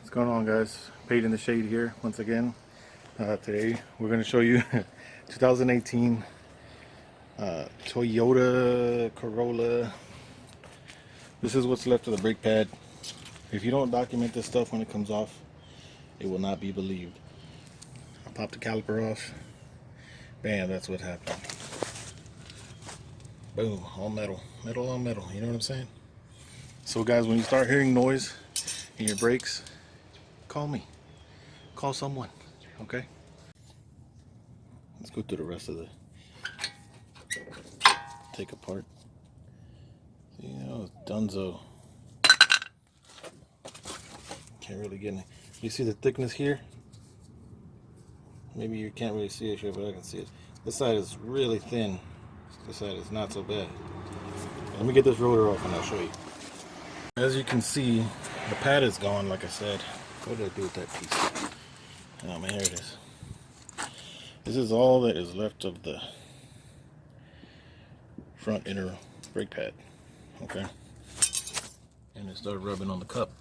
What's going on, guys? Paid in the Shade here once again. Today we're going to show you 2018 Toyota Corolla. This is what's left of the brake pad. If you don't document this stuff when it comes off, it will not be believed. I popped the caliper off. Bam, that's what happened. Boom, all metal. Metal on metal, you know what I'm saying? So guys, when you start hearing noise in your brakes, call me. Call someone, okay? Let's go through the rest of the take apart. You know, Dunzo. Can't really get it. You see the thickness here? Maybe you can't really see it here, but I can see it. This side is really thin. This side is not so bad. Let me get this rotor off and I'll show you. As you can see, the pad is gone, like I said. What did I do with that piece? Oh man, here it is. This is all that is left of the front inner brake pad. Okay. And it started rubbing on the cup.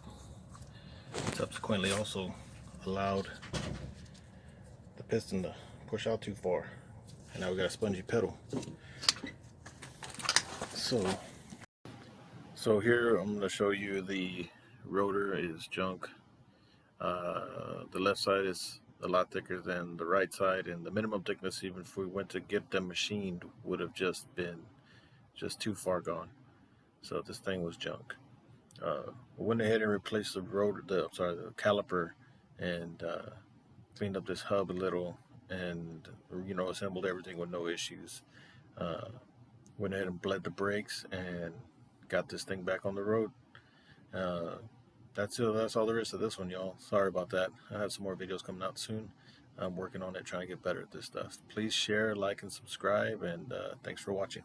Subsequently also allowed the piston to push out too far. And now we got a spongy pedal. So here I'm going to show you the rotor is junk. The left side is a lot thicker than the right side, and the minimum thickness, even if we went to get them machined, would have just been too far gone. So this thing was junk. We went ahead and replaced the rotor, the caliper, and cleaned up this hub a little, and assembled everything with no issues. Went ahead and bled the brakes and got this thing back on the road. That's it. That's all there is to this one, y'all. Sorry about that. I have some more videos coming out soon. I'm working on it, trying to get better at this stuff. Please share, like, and subscribe, and thanks for watching.